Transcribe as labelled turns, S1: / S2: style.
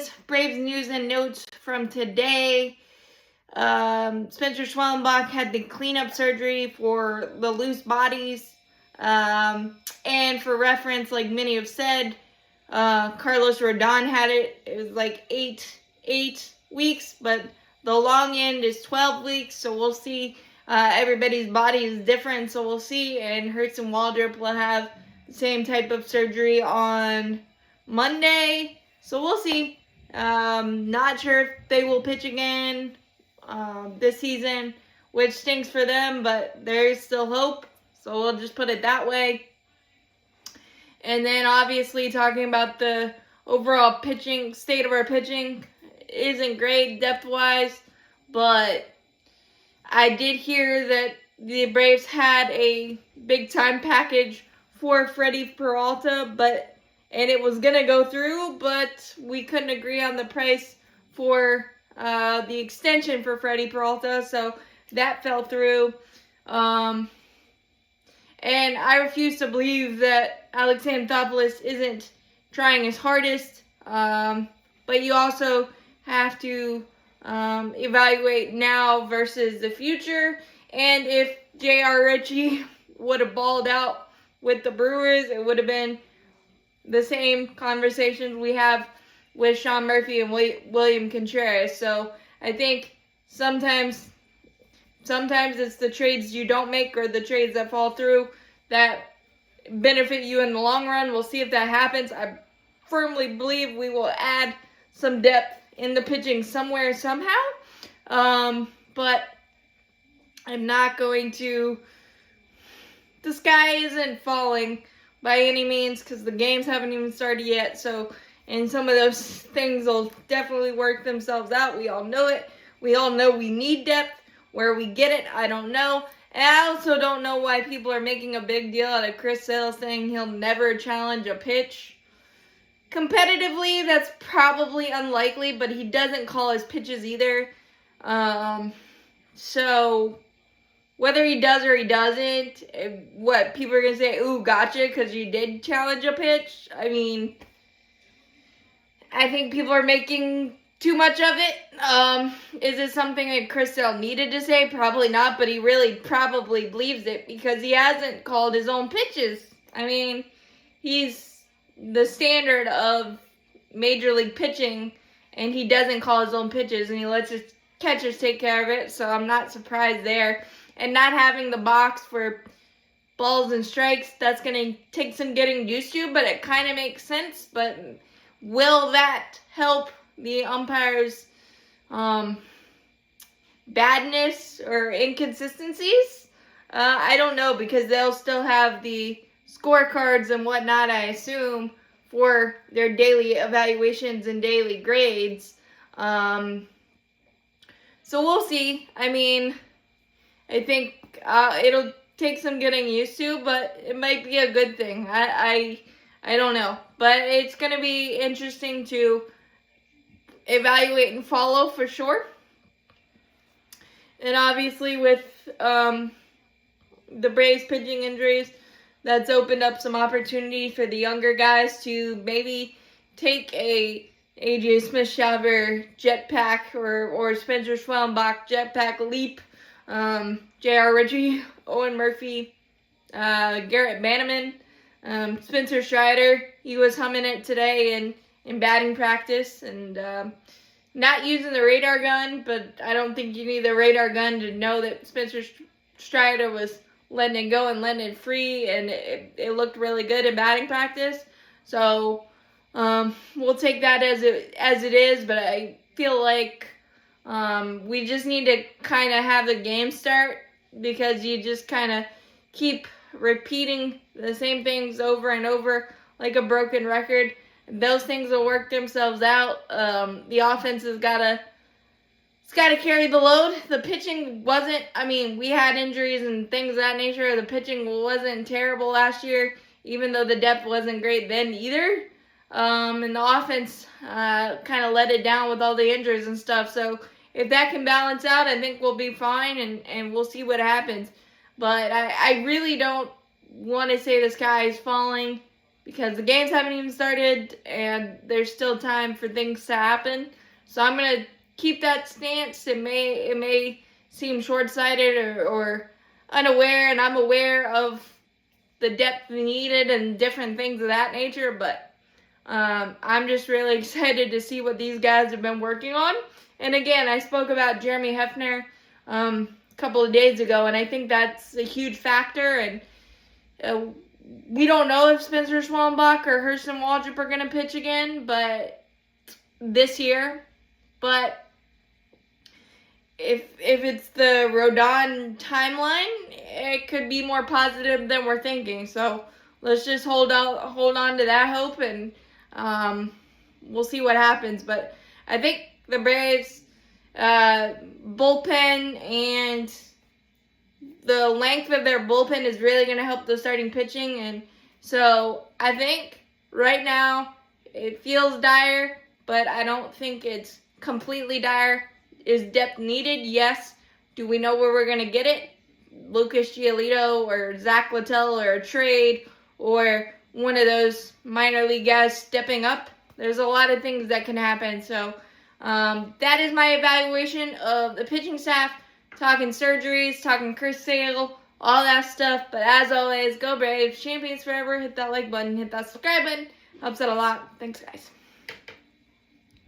S1: is Braves news and notes from today. Spencer Schwellenbach had the cleanup surgery for the loose bodies. And for reference, like many have said, Carlos Rodon had it. It was like eight weeks, but the long end is 12 weeks. So we'll see. Everybody's body is different, so we'll see. And Hertz and Waldrep will have the same type of surgery on Monday. So we'll see. Not sure if they will pitch again this season, which stinks for them, but there's still hope. So we'll just put it that way. And then obviously talking about the overall pitching, state of our pitching isn't great depth-wise, but I did hear that the Braves had a big-time package for Freddie Peralta, and it was going to go through, but we couldn't agree on the price for the extension for Freddie Peralta, so that fell through. And I refuse to believe that Alex Anthopoulos isn't trying his hardest, but you also have to evaluate now versus the future. And if J.R. Ritchie would have balled out with the Brewers, it would have been the same conversations we have with Sean Murphy and William Contreras. So I think sometimes it's the trades you don't make or the trades that fall through that benefit you in the long run. We'll see if that happens. I firmly believe we will add some depth in the pitching somewhere, somehow. But I'm not going to... The sky isn't falling by any means because the games haven't even started yet. So, and some of those things will definitely work themselves out. We all know it. We all know we need depth. Where we get it, I don't know. And I also don't know why people are making a big deal out of Chris Sale saying he'll never challenge a pitch. Competitively, that's probably unlikely, but he doesn't call his pitches either. So whether he does or he doesn't, what people are going to say, ooh, gotcha, because you did challenge a pitch. I mean, I think people are making too much of it. Is it something that Chris Sale needed to say? Probably not, but he really probably believes it because he hasn't called his own pitches. I mean, he's the standard of Major League pitching, and he doesn't call his own pitches, and he lets his catchers take care of it, so I'm not surprised there. And not having the box for balls and strikes, that's going to take some getting used to, but it kind of makes sense. But will that help the umpires' badness or inconsistencies? I don't know, because they'll still have the scorecards and whatnot, I assume, for their daily evaluations and daily grades. So we'll see. I mean, I think it'll take some getting used to, but it might be a good thing. I don't know. But it's going to be interesting to evaluate and follow for sure. And obviously with the Braves pitching injuries, that's opened up some opportunity for the younger guys to maybe take a A.J. Smith-Shawver jetpack or Spencer Schwellenbach jetpack leap. J.R. Ritchie, Owen Murphy, Garrett Bannerman, Spencer Strider. He was humming it today in batting practice and not using the radar gun, but I don't think you need the radar gun to know that Spencer Strider was letting it go and letting it free, and it looked really good in batting practice. So we'll take that as it is, but I feel like we just need to kind of have the game start, because you just kind of keep repeating the same things over and over like a broken record. Those things will work themselves out. The offense has got to carry the load. The pitching wasn't, I mean, we had injuries and things of that nature. The pitching wasn't terrible last year, even though the depth wasn't great then either. And the offense kind of let it down with all the injuries and stuff. So if that can balance out, I think we'll be fine, and we'll see what happens. But I really don't want to say the sky is falling because the games haven't even started and there's still time for things to happen. So I'm going to keep that stance. It may seem short-sighted or unaware, and I'm aware of the depth needed and different things of that nature, but I'm just really excited to see what these guys have been working on. And again, I spoke about Jeremy Hefner a couple of days ago, and I think that's a huge factor. And we don't know if Spencer Schwellenbach or Hurston Waldrep are going to pitch again, but this year. But if it's the Rodon timeline, it could be more positive than we're thinking. So let's just hold on to that hope, and we'll see what happens. But I think the Braves bullpen and the length of their bullpen is really going to help the starting pitching. And so I think right now it feels dire, but I don't think it's completely dire. Is depth needed? Yes. Do we know where we're going to get it? Lucas Giolito or Zach Littell or a trade or one of those minor league guys stepping up? There's a lot of things that can happen. So that is my evaluation of the pitching staff, talking surgeries, talking Chris Sale, all that stuff. But as always, go Braves, champions forever. Hit that like button, hit that subscribe button. Helps out a lot. Thanks, guys.